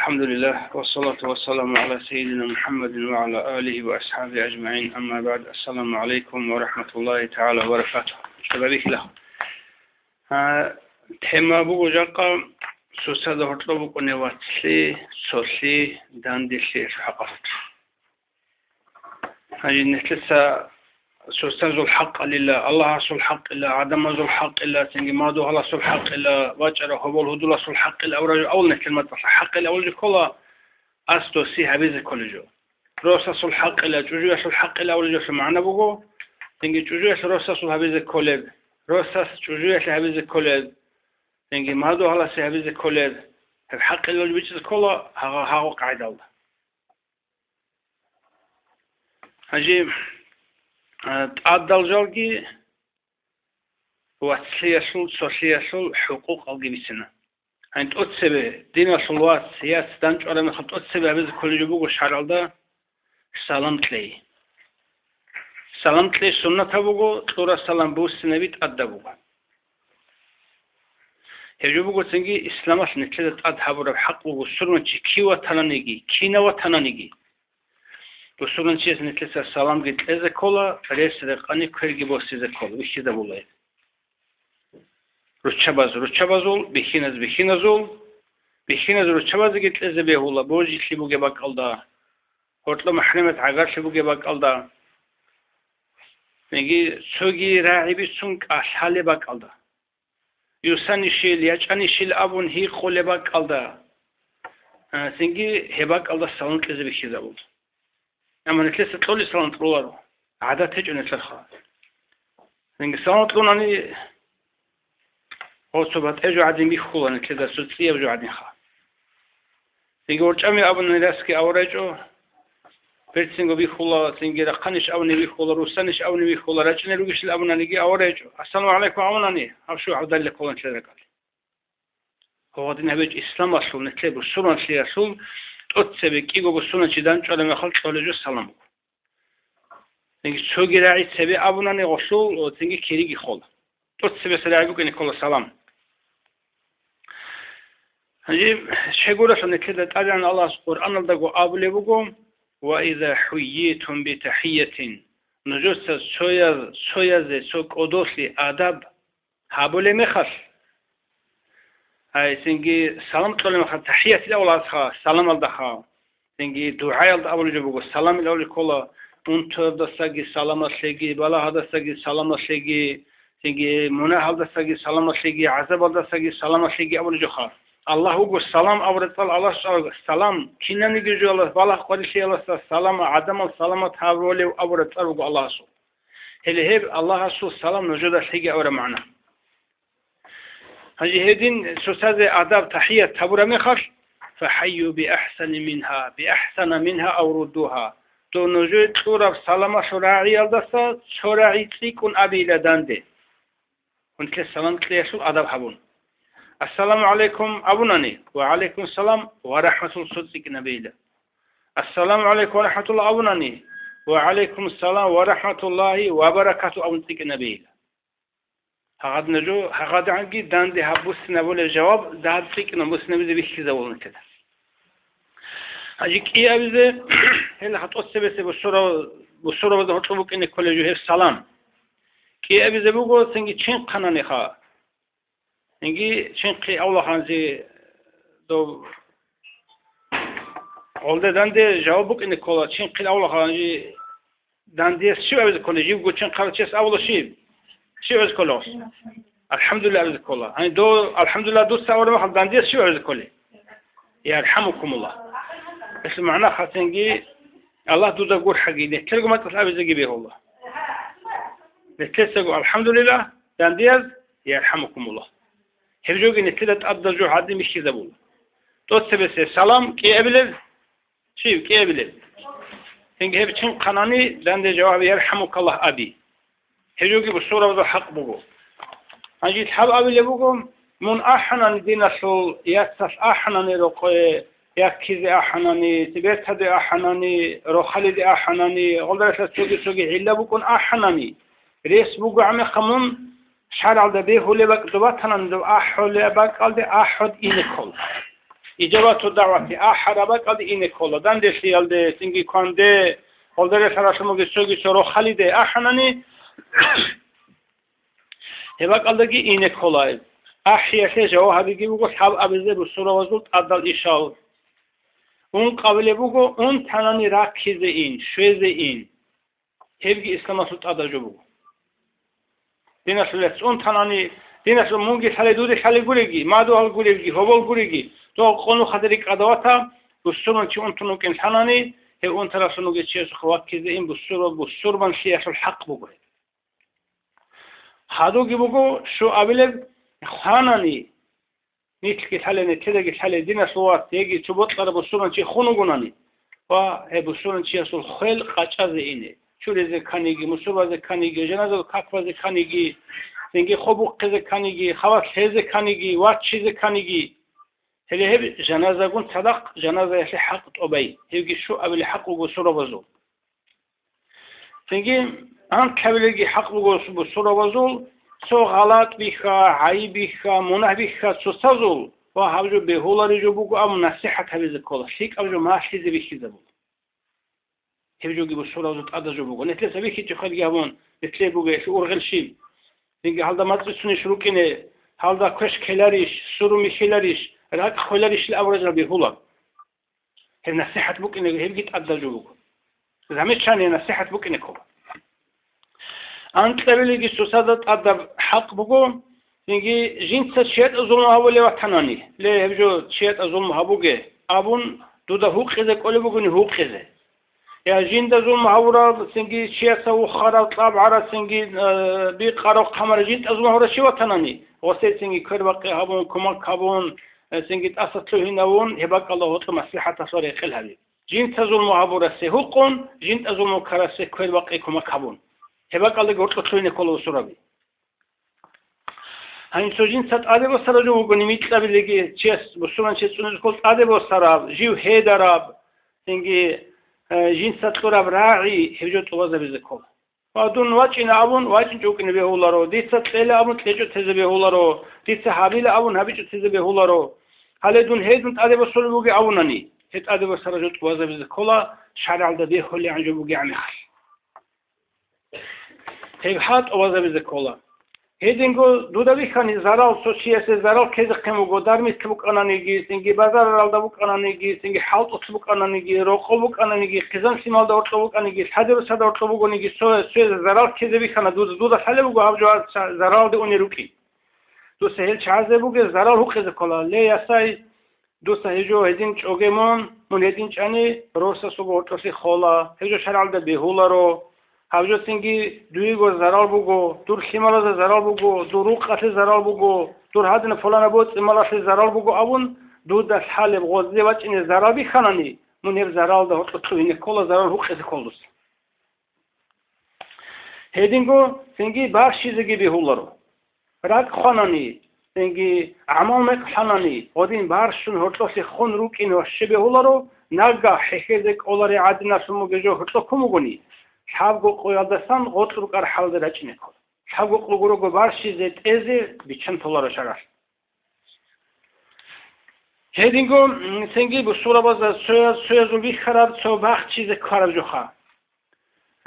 الحمد لله والصلاة والسلام على سيدنا محمد وعلى آله وأصحابه أجمعين. أما بعد، السلام عليكم ورحمة الله تعالى وبركاته. شبابي له تما بوجو جاقا سوسا دهرتلو بكوني واتسلي سوسي دانديسي حقفت هاي نتلسا سوسا ذو الحق لله الله ذو الحق إلا عدم ذو الحق إلا تنجي مادو الله ذو الحق إلا واجر هبول هدول ذو الحق إلا أول نكلمة الحق إلا أول كلا أستو سي هبيز كل جو روسا ذو الحق إلا جوجو ذو الحق إلا أول جو في معنى بقو تنجي جوجو روسا ذو هبيز كل روسا جوجو هبيز كل تنجي مادو الله سي هبيز كل الحق إلا بيجز كلا ها قاعد الله هجي تعدل جالجي واتسليسل سوسيسل حقوق الجبسنا عند أتسبه دين الصلوات سياسة دانش ولا من خط أتسبه بز كل جبوق شعر ده سلامت لي سنة تبوغو طورا سلام بوس نبيت أدبوغو هجوبوغو تنجي إسلامات نتلت أدهبو رب حق وسرون كيوا تنانيجي كينوا تنانيجي بسرون چیز نتلسا سلام گیت از کولا ریس رقانی کرگی بوسی از کولا ویشی دبولای روچبازول بخینازول روچباز گیت از بهولا بوجی خیبوگی باکالدا هرتلا محرمت عقار خیبوگی باکالدا میگی سوگی راعبی سونگ آشالی باکالدا یوسانیشیل یاچانیشیل آبون هی خولی باکالدا سنگی هباکالدا سالنت از بخی دبول أما نتلس تقولي سلام تقولوا عادات تجون نتلخا لأن سلام تقولون أني هو صبات أجو عادين بيخولا نتلدا سلسية أجو عادين خا يقول جميع أبو نلاسكي أو رجو بيرتسينغو بيخولا تنجي رقانش أو نبيخولا روسانش أو نبيخولا رجل نلوغش الأبو نلقي أو رجو السلام عليكم أموناني أبشو عبد الله قولا نتلدا قال هو دين هبيج إسلام أصول نتلبو سلام سلي أصول أتسبب كيجو بسونا جدًا على ما خلط طالجو سلام. تيجي شوقي راعي تسبب أبونا نغسل وتيجي كيريجي خال. أتسبب سلاعيكو كني كل سلام. هنجيب شيء عشان كده تعالى عن الله القرآن الدقو أبلي بقوم وإذا حييتم بتحية نجوس سويا سوق أدوسي آداب هابولي مخش. هاي سنجي سلام تقولي مخ تحية الأول أصحى سلام الدخا سنجي دعاء الأول جبوا سلام الأول كله أنت هذا سجى سلام الشيء بلا هذا سجى سلام الشيء سنجي مناه هذا سجى سلام الشيء عذاب هذا سجى سلام الشيء أول جخا الله هو السلام أول طال الله السلام كنا نيجي الله بلا قديش الله السلام عدم السلامة هاولي أول طال الله سو هل الله سو السلام نجود الشيء أول معنا هذه هدين سوساد آداب تحية تبورة مخش فحيوا بأحسن منها أو ردوها تو نجود تورا سلامة شراعي الدستا شراعي تيكون أبي لدانده ونك السلام تليسو آداب حبون السلام عليكم أبوناني وعليكم السلام ورحمة الله صدق نبيلا السلام عليكم ورحمة الله أبوناني وعليكم السلام ورحمة الله وبركاته أبونتك نبيلا هاد نجو هاد عنقي داندي هبوس نبول الجواب داد فيك نبوس نبي بيحكي زولنا كده هجيك إيه أبزه هلا هتقص بس بسرعة بده هطلبك إن كل جوه السلام كي أبزه بقول سنجي تشين قناني خا سنجي تشين قي أول خانزي دو أول داندي جوابك إن كل تشين قي أول خانزي داندي شو أبزه كل جيب قول تشين قارتشيس أول شيء شو عز كله الحمد لله عز كله يعني دو الحمد لله دو ساعة ما خد عندي شو عز كله يرحمكم الله بس معناه خاتنجي الله دو تقول حقيقي كل ما تطلع بيجي به الله بتلسق الحمد لله عندي يرحمكم الله هرجوك إن كده تقدر جو حد مش كذا بقول توصل سلام كي أبلد شيء كي أبلد تنجي بتشين قناني عندي جواب يرحمك الله أبي هجوكي بالصورة وذو حق بقو هجيت حب أبي بقوم من أحنا ندينا شو ياسس أحنا نروقي يكيز أحنا تبيت هذا أحنا روخالي أحنا غلبة سوقي علا بكون أحنا ريس بقو عمي خمون شارع ده بيه هو لبك دوبات هنندو أحد لبك قال ده أحد إنكول إجابة الدعوة أحربك قد إنك خلا دان دسيال ده سنجي كنده خالدر سراسمو جسوجي سرو خالده أحناني هبك قلدي إنك خلا أحياء جو هذي بقول حاب أبزه بسرعة وزود أدل إشاو اون قابل بگو اون تنانی رکیز این شویز این هفگی اسلام سوت اداجو بگو دیناس لس اون تنانی دیناس مونگی سالی دوده سالی گورگی مادو هال گورگی هوبال گورگی تو قانون خدریک ادواتا بسرون چی اون تنو کن تنانی he اون طرفونو geçiyor خواکیز این بسر من سیاس الحق بگو هادو کی بگو شو اوله خانانی نیت که حاله نتیجه که حاله دین سوات یکی چوبت قرار بسرن چی خونو گنانی و he بسرن چی اصل خیل قچاز اینه چوریز کنیگی مسوباز کنیگی جنازه کافاز کنیگی زنگی خوب قز کنیگی خواص هز کنیگی وات چیز کنیگی هلی هب جنازه گون صدق جنازه اصل حق توبی هیچ شو قبل حق و بسر وزول زنگی آن قبلگی حق و بسر وزول سو غلط بیخا عیب بیخا منه بیخا سوسازول و هاوجو بهولاری جو بگو ام نصیحت هیز کلا شیک ام جو ماشیز بیخیزه بود هیچ جوگی بسر وزول آد جو بگو نتیجه سبی کی تخیلی همون نتیجه بگو اش اورغلشیم دیگه حال داماد سونی شروع کنه حال دا کش کلاریش سرو میخیلاریش راک خلاریش لابرز بهولا هی نصیحت بگو اینه هیچ گیت آد جو بگو زمین چانی نصیحت بگو اینه کلا أنت قبلي سوسادة أدب حق بقول إنجي جنس شيء أظلم هؤلاء وطناني ليه بجو شيء أظلم هؤلاء أبون دودا هو كذا كل بقول هو كذا يا جند أظلم هؤلاء إنجي شيء سو خراب طلب عرض إنجي بيقرأ خمر جند أظلم هؤلاء شيء وطناني وسيد إنجي كربقي هبون كمان كابون إنجي تأسسله هناون هبك الله وطن مصلحة تصاري خلها جند أظلم هؤلاء سهوقون جند أظلم كراسة كربقي كمان كابون هبك الله قلت لك كل سرابي هاي سوجين سات عادي بسرعة جو بني مثل بيلقي تشيس بسرعة تشيس ونز قلت عادي بسرعة جيو هيدراب تنجي جين سات كراب راعي هجوت توازا بيزكول فادون واجين أبون واجين جوك نبيه هولارو دي سات ليلة أبون تلجو تزبيه هولارو دي سحابيلة أبون هبيجو تزبيه هولارو هلا دون هيدون عادي بسرعة بوجي أبوناني هيد عادي بسرعة جو توازا بيزكولا شارع الدبيه هولي عن جو بوجي عميخ هيبحات أوازا بيزكولا هيدينغو دودابي خاني زارال سوسياسي زارال كذا قيمو قدار ميت كبوك أنانيجي سنجي بازار رالدا بوك أنانيجي سنجي حالت أطبوك أنانيجي روقو بوك أنانيجي قزم سيمال دا أطبوك أنانيجي سادر سادر أطبوك أنانيجي سوى زارال كذا بيخانا دودا حالي بوكو هاوجو زارال دي أوني روكي دو سهل چعزه بوكو زارال هو قزا كولا لي ياساي دو سهجو هيدين چوغيمون من هيدين چاني روسا سوغو أطرسي خولا هيجو شرال دا بيهولا رو هاوجو سنگی دویگو زرال بگو دور خیمالاز زرال بگو دور روقات زرال بگو دور هادن فلان بود امالاش زرال بگو اون دو دست حال بغوزی وچ این زرال بیخانانی منیر زرال ده تو این کلا زرال حق از کلوس هدینگو سنگی باش چیزی بیهولارو راد خانانی سنگی عمل مک خانانی ودین بارشون هرتوسی خون روک این وش بیهولارو نگا حکیزک اولاری عادی نسمو گجو هرتو کموگونی حابو قيادسان غطر قر حال درچنه کن حابو قلگرو گوارشی زد ازی بیچن طولار شراش هدینگو سنگی بسورا باز سویزو بی خراب سو بخت چیز کارب جوخا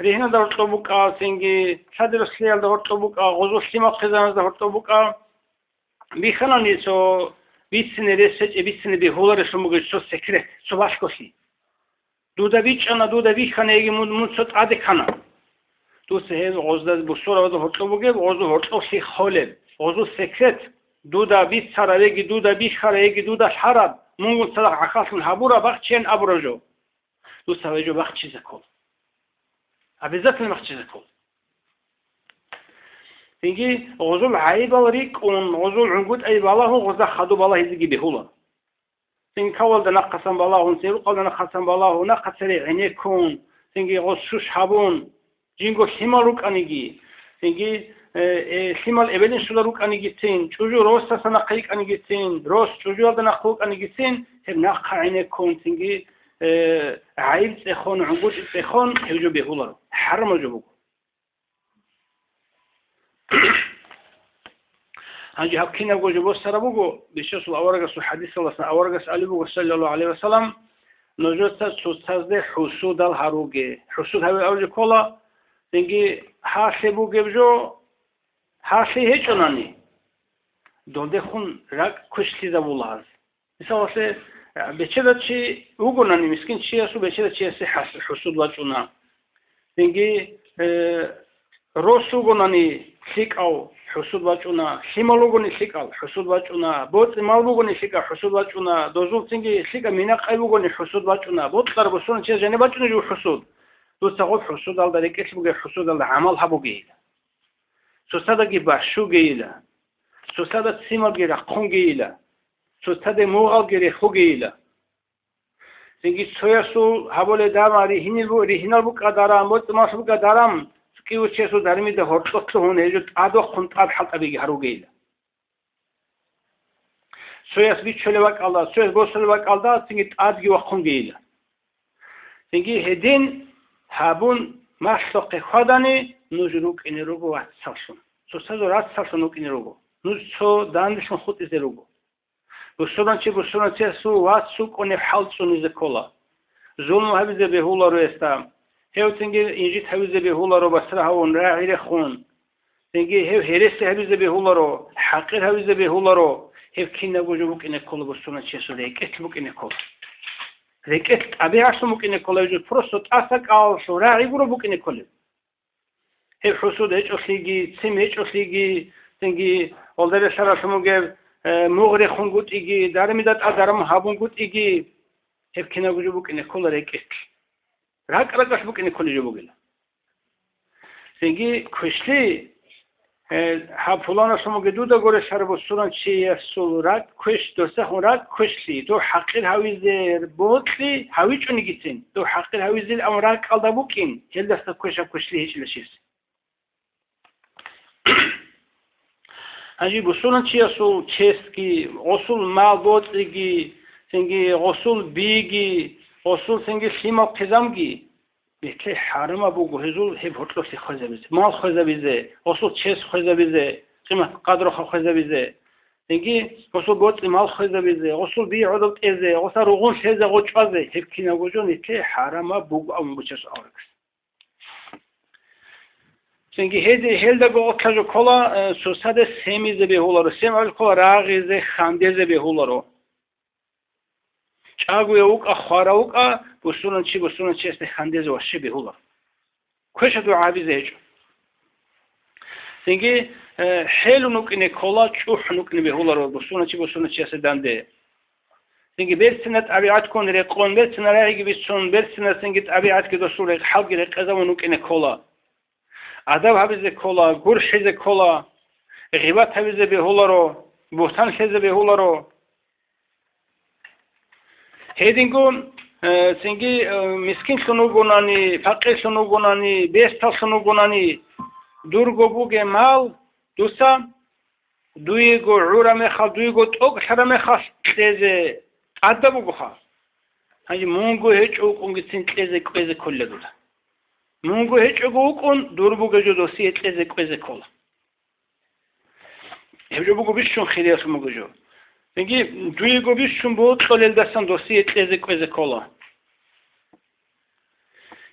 ریحنا دار طبوکا سنگی صدر سلیال دار طبوکا غزو سلیما قزانز دار طبوکا بی خلانی سو بیسنی رسج بیسنی بی هولارش مگه سو سکرت سو باشکوسی دودابیچ انا دودابی خانه‌ای منصت عادی خانه دوست هیز غزد بسورا و هرتو بگه غزو هرتو سی خاله غزو سکرت دودابی سرایگی دودابی خرایگی دودا حرب مونگو صدق عخاص الحبورا بخشين ابرجو دوست هیجو بخش چیز کن ابیزت نمخ چیز کن اینگی غزو عیب وریک اون غزو عنقود عیب الله غزا خدو بالله هیزگی بهولا سنگ کول دنا قسم بالله اون سیرو قول دنا قسم بالله اون قصری عینه کن سنگی غشوش حبون جینگو شمال روک انگی سنگی شمال اولین شلا روک انگی سین چوجو روست سنا قیق انگی سین روست چوجو دنا خوک انگی سین هم نق عینه کن سنگی عیب تخون عنقود تخون هجو بهولا حرم جو Hangi hakkına gocu bu sarabugo bişesul avaragas hadis olasın avaragas alibugo sallallahu aleyhi ve sellem nojota sustazde husudal haruge husud havi avcı kola dengi hasebu gebjo hase hiç onani donde hun rak kuşli da bulaz mesela se beçedaçi ugonani miskin çiyasu beçedaçi se husud vaçuna dengi rosugonani sikav حسود واچونا سیمالوگونی سیکال حسود واچونا بود مالبوگونی سیکا حسود واچونا دوزول تینگی سیکا مینا قایبوگونی حسود واچونا بود تر بسون چیز جنی واچونا جو حسود دوست خود حسود دال داری کسی بگه حسود دال عمل ها بگیل سوستادا کی باشو گیل سوستادا سیمال گیره خون گیل سوستادا موغال گیره خو گیل تینگی سویاسو حوال داماری هینال بو کدارم بود ماسو بو کدارم كيو تشيسو دارمي ده هرطلق هون هيجو ادو خنت اد حلقه بيجي هروغيل سويس بي چلوك الله سويس بوسلوك الله تيجي ادغي وخون گيل تيجي هدين هابون مسلق خداني نوجروك انيروغو واتسالسون سوسازو رات سالسونوك انيروغو نوسو داندشون خود ازيروغو بوسوران چي سو واتسو كوني حالسون ازكولا ظلم هبزه بهولا رو استا هاو تنگی اینجیت هویزه به هولا رو بسره هاون راعی خون تنگی هاو هرسته هویزه به هولا رو حقیر هویزه به هولا رو هاو کی نگوجو بک اینه کل بسونه چیزو ریکت بک اینه کل ریکت ابی هستم بک اینه کل وجود پروستات اسک آلشو راعی برو بک اینه کل هاو حسود هیچ اصلیگی سیم هیچ اصلیگی تنگی اولدر سراسمو گف مغری خون گوت ایگی درمیدات ادرم هابون گوت ایگی هاو کی نگوجو بک اینه کل ریکت راك رقص بك إن كل جبوجل. سنجي كشلي حفلان اسمه جدودا قول شرب السوران شيء سول راك كش دوسه راك كشلي دو حقير هاويزر بوتلي هاويش ونجتين دو حقير هاويزر أمراك على بوكين هل دست كشلي هيش لشيس. هنجي بسوران شيء سول تشيسكي غسول ما بوتلي سنجي غسول بيجي اصول سنگی سیما قزمگی مثل حرم ابو گهزول هی هتلو سی خوزه بیزه مال خوزه بیزه اصول چیز خوزه بیزه قیمت قدر خوزه بیزه سنگی اصول گوت مال خوزه بیزه اصول بی عدل تیزه اصول روغون شیزه غوچازه هی کینا گوجون مثل حرم ابو ام بچش آرکس سنگی هل دا گو اتلاجو کلا سوساد سیمیزه به هولارو سیم اول کلا راغیزه خاندیزه به هولارو چاگوی اوکا خواروکا بسونن چی است خندیز و شبه هولا کش دو عابیزه جو سنگی حیل نوکنه کلا چوح نوکنه به هولا رو بسونن چی است دنده سنگی برسنت عبیعت کن رقون برسنت رعیگی بیسون برسنت سنگیت عبیعت که دستور حلقی رقیزه و نوکنه کلا عذاب حبیزه کلا گر حیزه کلا غیبت حبیزه به هولا رو بوتان حیزه به هولا رو هیدینگو سنگی مسکین سنو گونانی فقیر سنو گونانی بیستال سنو گونانی دورگو بوگه مال دوستا دویگو عورا میخواه دویگو توق سر میخواه تیزه عده بگو خواه هنجی مونگو هیچ اوکونگی سن تیزه قیزه کله دولا مونگو هیچ اوکون دور بوگه جو دوستی تیزه قیزه کله هیچ بگو بیشون خیلی اسمو گجو Peki duygu bir şumbu toleldasan dosi ezek kola.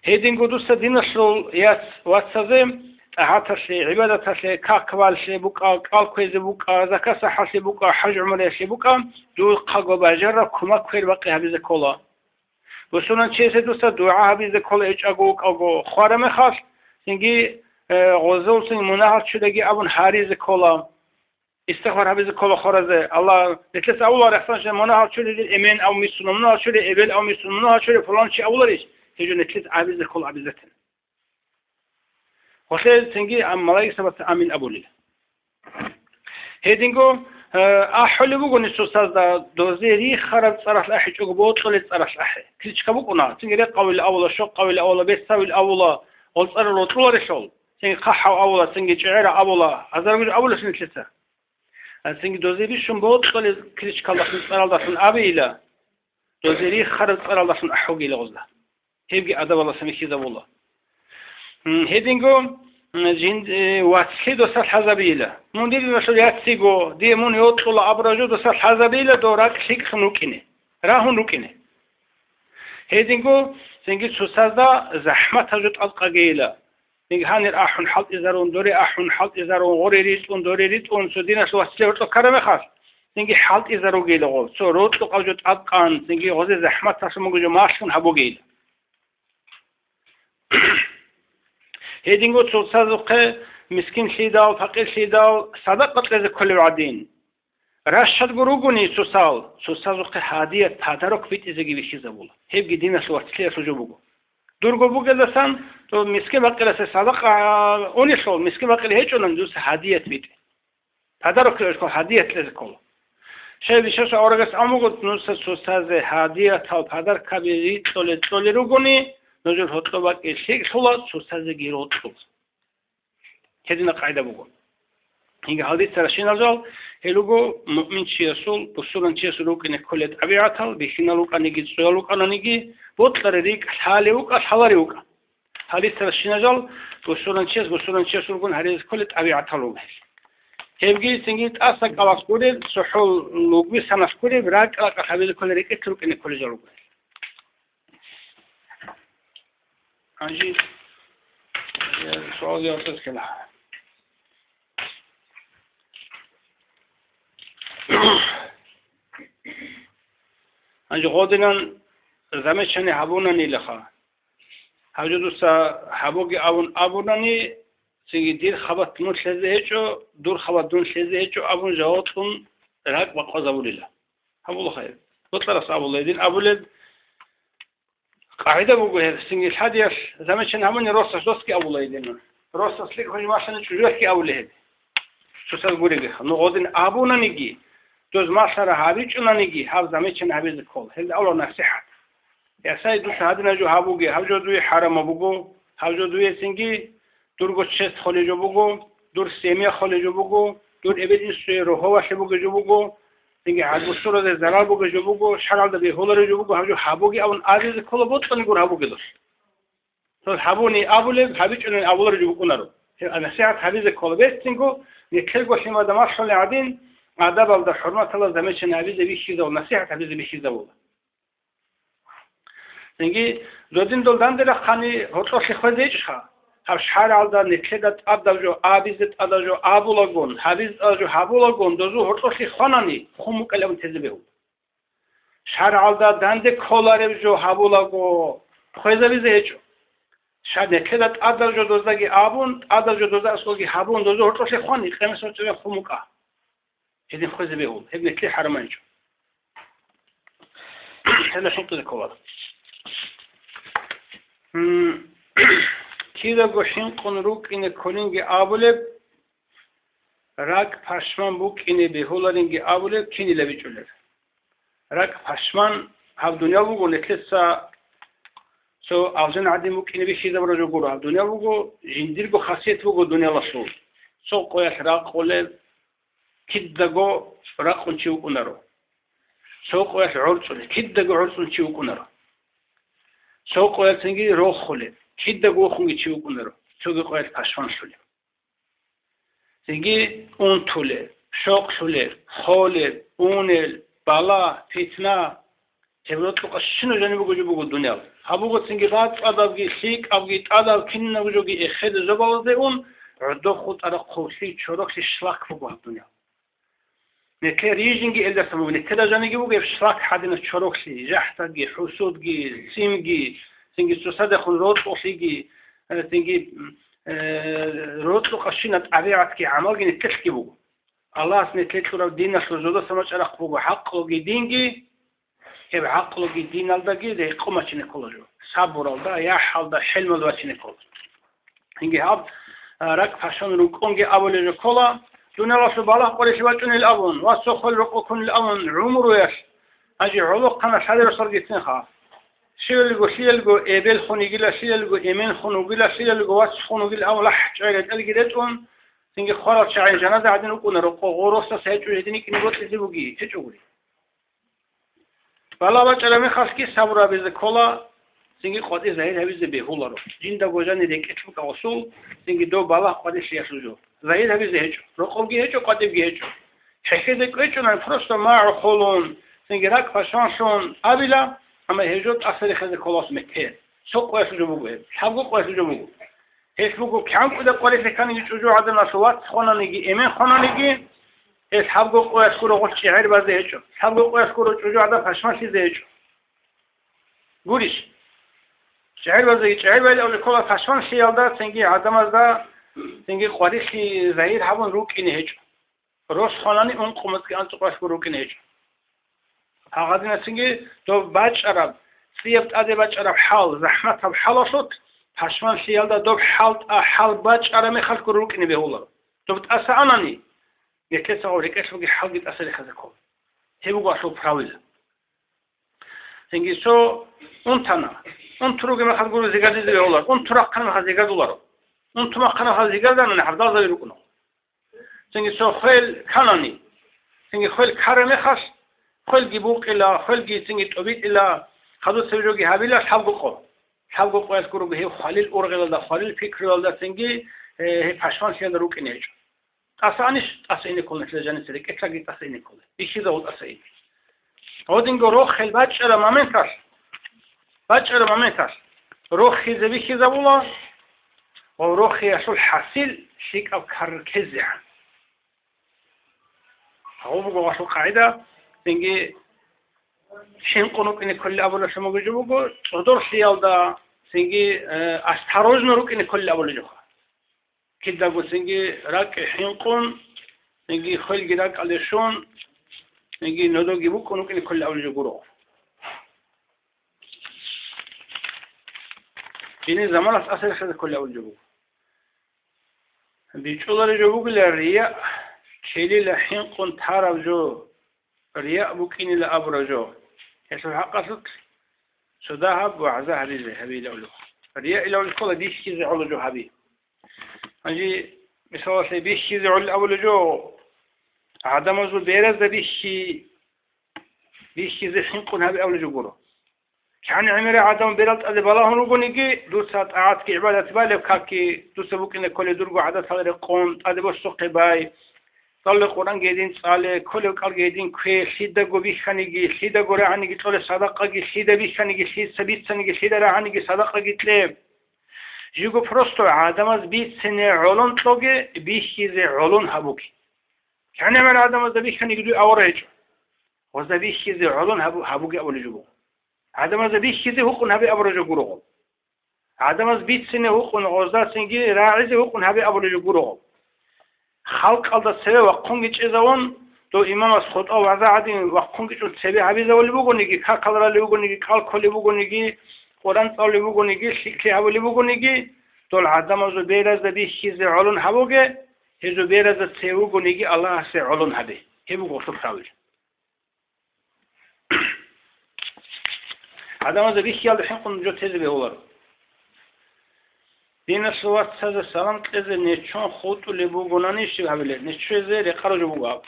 Hedingo dusta dinasol yas watsazem ahatashi ibadatashi kakvalshi buka kalkwezi buka zakasa hasi buka haj umreshi buka du qago bajara kuma kwer baqi habize kola. Busunan çese dusta dua habize kola echago qago kharame khas singi غوزولسن مناهات شدگی ابون حریز کولا استغفار حبیز کولا خورزه الله نتلس اول رحسان شد مناهات شده امین او میسون مناهات شده اول او میسون مناهات شده فلان چی اولش هیچ نتلس حبیز کولا حبیزتن واسه سنگی ام ملائکه سبت امین ابولی هدینگو احل بگونی سوساز دا دوزیری خراب صرف احج اقبوط خلید صرف احه کلیچ کبوک اونا سنگی قویل اولا شو قویل اولا بستویل اولا والصار الوطول رشول سنگ قحة أولا سنگ جعيرة أولا هذا أولا سنگ ثلاثة سنگ دوزيري شنبوط قال كريش كالله سنصار الله سن أبي إلى دوزيري خرج صار الله سن أحوج إلى غزلة هيبقى أدب الله سمي كذا والله هيدينغو جند واتسي دوسال حزبيلا من دي بشو ياتسيغو دي من يوطل ابراجو دوسال حزبيلا دوراك شيك خنوكينه راهون روكينه هيدينغو سنجي سوسازدا زحمت هجت القاقيلا نيجي هاني احون حلط ازارون دوري احون حلط ازارون غوريريتون دوريريتون سودينا سو واسلو كرمه خاص نيجي حلط ازارو گيلا غو سو روتو قوجت القان نيجي غوزي زحمت تاسمو جو ماشون حبو گيلا هيدينغو سوسازوقه مسكين شيداو فقير شيداو صدقت لز كل العدين راشد گروگونی سوسازوقه هادیه پدرک فیت ازگی ویشیزه بولا هیچ گدیم سواتلی سوجو بگو درگو بگذارن تو مسکین وقتی سه صدق اونیشول مسکین وقتی هیچ اونم دوست هادیه فیت پدرک لز کو هادیه لز کلا شاید بیشتر آورگس آموگت نوست سوساز هادیه تا پدر کبیری تولی روگونی نجور هتلو باقی شیک شولا سوساز گیروت شول کدینا قاعده بگو اینگه حدیث سرشین ازال هلوگو مؤمن چیاسول بسولن چیاسولو کنه کلیت عبیعتال بیشینالو کنگی سوالو کنگی بطلر ریک حالیوک حواریوک حدیث سرشین ازال بسولن چیاسولو کن هریز کلیت عبیعتالو بهش هبگی سنگیت آسک آواز کوده سحول لوگی سناس کوده براک آق حویل کل ریک اترو کنه کلی جالو بهش آنجی سوال یارتز کلا انج غودنان زمچنی حبونانی لخا حوجدوسا حبوگی ابونانی سیگی دیر خبات نون شزه هچو دور خبات دون شزه هچو ابون جواتون راک وقا زبولیلا حبول خیر بطلرس ابوليدين ابولد قاعده بقول سينجي الحديث زمچن همونی روسس دوسکی ابوليدين روسس لیک هنی ماشن چجوری اولهد شو سال گوریگه نو غودن ابونانیگی دوز ماشر هاویچ اونانیگی هاو زمچن هاویز کول هل اولو نصیحت یا سای دو شهادنا جو هابوگی هاو جو دوی حرم بگو هاو جو دوی سینگی دور گوشت خالی جو بگو دور سیمی خالی جو بگو دور ابدی سوی روحو واش بگو جو بگو سینگی عدوستو رو زلال بگو جو بگو شرال دبی هولر جو بگو هاو جو هابوگی اون عزیز کول بود تانی گور هابوگی دوش تو هابونی ابوله هاویچ اون ابولر جو بگو نرو نصیحت هاویز کول بیست سینگو یکل گوشیم آدماش خالی عدین آداب او در حرمت الله زمین هاویز بیشیده و نصیحت هاویز بیشیده بود سینگی زودین دولدان دل خانی هتوش خودیچ خا هر شهر آلدا نکلت آداجو آبیزت آداجو آبولاگون هاویز آداجو هابولاگون دوزو هتوش خانانی خمو کلام تزبیه شهر آلدا دند کولاری جو هابولاگو خویزویزه هیچ شهر نکلت آداجو دوزدگی آبون آداجو دوزد اسکوگی هابون دوزو هتوش خانی قیمت چه خمو کا هدين خوزه بيقول هبن كلي حرمانجو هلا شنطة الكوار كذا قوشين قنروك إن كولينجي آبولب راك پشمان بوك إن بهولارينجي آبولب كيني لبيجولب راك پشمان هاو دنيا بوغو نتلسا سو اوزن عدي بوك إن بيشيدا برجو قولو هاو دنيا بوغو جندير بو خاصيت بوغو دنيا لصول سو قويت راك قولب كدغو رقون تشيو كنرو سوق واش عرسل كدغو عرسل تشيو كنرو سوق واش سنجي روخله كدغو خونغي تشيو كنرو سوق واش پاشوان شول سنجي اون توله شوق شول خول اونل بالا فتنه تبلوت قشنو جاني بوجو دنيا هابوغو سنجي غات ادابغي شيك ابغي اداب كيننا بوجوغي اخد زبالده اون عدو خود ارا قوشي چوروكسي شلاك فوق الدنيا نكير يجينجي إلا سمو نكلا جانجي بوغي بشراك حدنا تشوروكسي جحتاجي حسودجي سيمجي سنجي تصدق روتوسيجي سنجي روتو قشينة أبيعتكي عمالجي نتلكي بوغو الله سنتلكي رو دينا سوزودا سماش أرق بوغو حقلوغي دينجي هب حقلوغي دين الداجي ده قوما تشنكولوجو صبر الدا يا حالدا حلم الدا تشنكول هنجي هاب رك فاشون روكونجي أولي كولا دون رسول الله قريش وجن الأون وسخل رقكن الأون عمره يش أجي علق كنا شادر صار جتنا خا شيلجو إبل خنيجلا شيلجو إيمن خنوجلا شيلجو وس خنوجلا أو لح شعيرة الجدتون تيجي خلاص شعير جنازة عدنا وكنا رق غروس سهيج وجدني كنيبوت لزبوجي تجوري فلا بتشلمي خاص كي صبر بيز كلا سنگی قاطی ظاهر هویز بهولا رو جنده گوجانی دکتر کاسول سنگی دو بالا قاطی شیاشو ظاهر هویز هیچ رقم هیچ قاطی هیچ حکیده کوچون فرست ما خلون سنگی رک فشانشون ابیلا اما هجوت اثر خز کلاس مکه سوق قاس جو بگو حبو قاس جو بگو هیچ بگو کم کده قالی فکانی جو عدم نسوات خانانگی امین خانانگی هیچ حبو قاس کرو قط شعر بازه هیچ حبو قاس کرو جو عدم فشانشی هیچ گوریش شعر بازه شعر ولی اول کلا فشانشی یالدا سنگی عدم از دا سنگی قالیشی ظاهر همون رو کنه هیچ روز خانانی اون قومت که انت قاس کرو کنه هیچ هغه سنگی تو باج عرب سیفت ادی باج عرب حال زحمت هم حال شد پشمان شیال دا دو حال باج عرب می خلق رو کنی به اولا تو بت اسانانی یکی سواری کش بگی حال گیت اصلی خزه کن هیبو گاشو پراویل سنگی سو اون تنا اون تروگی می خلق رو زیگردی به اولا اون تراق کنم خز زیگرد اولا اون تما کنم خز زیگرد نه حفظال زوی رو کنم سنگی سو خیل کنانی سنگی خیل کار می خست خلقي بوق إلا خلقي سنجت أبيت إلا خذوا سويجوجي هابيلا حبقوا يذكروا به خليل أورغل ده خليل فكر ده سنجي هي فشان شيء دروك إنيج أسانيش أسيني كله في الجنة سريك إتلاقي أسيني كله إيش ده هو أسين هو دينجو روح خل باتشر ما منتاش روح خيزة بخيزة والله وروح يشول حسيل شيك أو كركزة هو بقول شو قاعدة سنگی شین قنوق این کلی ابولا شما گوجو بگو صدور سیال دا سنگی استروز نروک این کلی ابولا جو کدا گو سنگی راک شین قن سنگی خیل گراک علیشون سنگی ندو گیبو قنوق این کلی ابولا جو برو اینی زمان از اصل شده کلی ابولا جو بگو بیچولار جو بگو لریا کلی لحین قن تارب جو رياء بوكيني لأبرجو يسوع حقصت سداهب وعزاه هبي لولو رياء لو الكل ديش كذا على جو هبي أجي مثلا سيبيش كذا على أول جو عدم زو بيرز بيش كذا حنقون هبي أول جو قرو كان عمر عدم بيرز أدي بالله نروجونيجي دو ساعات قعدت كعبادة بالي بكاكي دو سبوكين كل درجو عدد هذا قوم أدي بسوق باي طال القرآن جيدين طال كل قال جيدين كي شدة جوبي خنيجي شدة جورا عنيجي طال صدقة جي شدة بي خنيجي شدة سبيت سنيجي شدة را عنيجي صدقة جتلي يجو فرستو عدم از بيت سنة علون تلوجي بيشيز علون هبوكي يعني من عدم از بيش خنيجي دو أوريج وز بيشيز علون هبوكي أول جبو عدم از بيشيز هقون هبي أوريج جورو عدم از بيت سنة هقون غزة سنجي راعز هقون هبي أوريج جورو خلق على السبب وقنجش إذاون تو إمام الخط أو هذا عادين وقنجش السبب هذي زول بيقولنيجي كقدر اللي بيقولنيجي كالكل اللي بيقولنيجي قرآن صار اللي بيقولنيجي شكل هذا اللي بيقولنيجي تو العدم زبير از ذي شيء علون هبوجه زبير از السبب بيقولنيجي الله سه علون هذي هي بيقول سبحانه عدم ذي شيء على حين قن جو تزبي هو دين الصوات ساز سلام كذا نشون خود لبوغونانيش هبله نشوزه رقارو بوغاب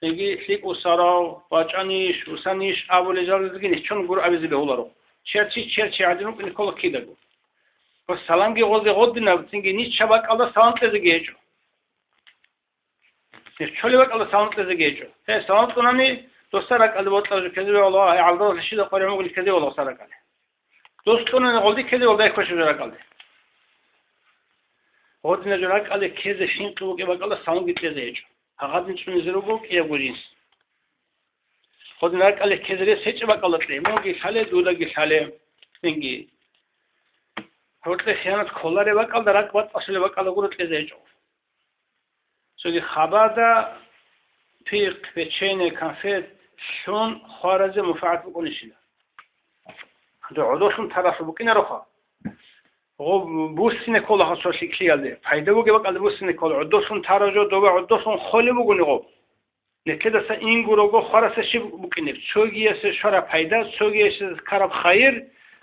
نگی سیک اسارا باچانیش وسانیش اول جالزگی نشون گور ابیزی به هولارو چرچی عدنو کنی کلا کی دگو و سلام گی غوزه غود بنا سینگی نیچ شبک الله سلام تزه گیجو نشولی بک الله سلام تزه گیجو he سلام کنانی دوستارک الله بطلع کذی به الله عالدا رشید قریم گلی کذی الله سرکاله دوست کنن غلدی کذی الله خوش جرکاله هات نجارك على كذا شين قبوك يبقى الله سام قلت لزيج هقعد نشوف نزروك يا بوليس هات نجارك على كذا ليش هيك يبقى الله تلي مو قيسالة دولا قيسالة نيجي هات لي خيانة كلها يبقى الله دراك بات أصل يبقى الله قلت لزيج سودي خبادا فيق بتشينه كافيت شون خارج مفاعل بقوليشيلا هذا عدوشون طرف بقينا رخا بوسینه کلا حساسی کیالده فایده بگه بقال بوسینه کلا عدوشون تراجو دوباره عدوشون خالی بگونی قب نکته دست این گروگو خارسشی بکنید سوگیه شرا فایده سوگیه کارب خیر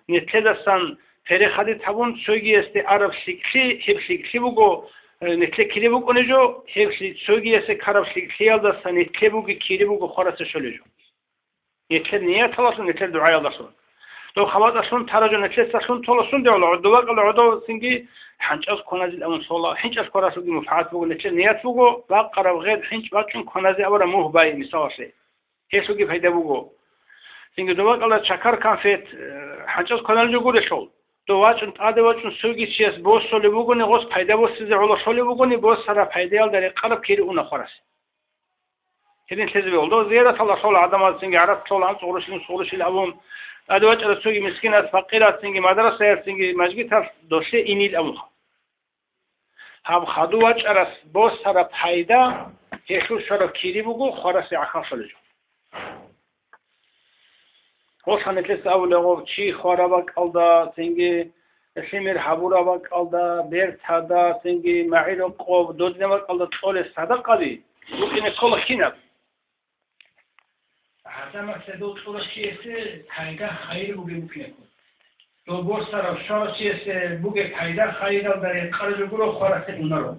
نکته دستان فری خدی تبون سوگیه است عرب سیکلی هب سیکلی بگو نکته کلی بکنی جو هب سوگیه است کارب سیکلیال دستان نکته بگی کلی بگو خارسش شلی جو نکته نیت خلاص نکته دعای دستان دو خواهد اشون تراجون نتیست اشون طولشون دیولا دو وقت العدو سنگی حنج از کنازی الان صلاح حنج از کاراسوگی مفعات بگو نتیست نیت بگو و قرب غیر حنج و چون کنازی اول موه بای میساشه هیچوگی پیدا بگو سنگی دو وقت الان چکر کافیت حنج از کنال جو گوره شول دو وقت آده وقت سوگی چیز باز سالی بگو نگوس پیدا باز سیز علا سالی بگو نی باز سر پیدا در قرب کیری اون خورس هدین تزوی oldu زیاده طلا سال آدم از سنگی عرب طلا هم سورشیل avun ادوات رسوی مسکین از فقیر از سنگی مدرسه از سنگی مجگی تر دوسته اینیل امو هم خدو وچ از باز سر پیدا هیچو شرف کیری بگو خورس عخا شلجو خوش هنتلست اول اغو چی خورا بک alda سنگی شمیر حبورا بک alda بیر تادا سنگی معیل قوب دود نمک alda طول صدق دی بکنه کل خینب حتی مقصدو طول چیسته پیدا خیر بگه بکنه کن دو بور سر افشار چیسته بگه پیدا خیر در قرج گروه خورسته اونا رو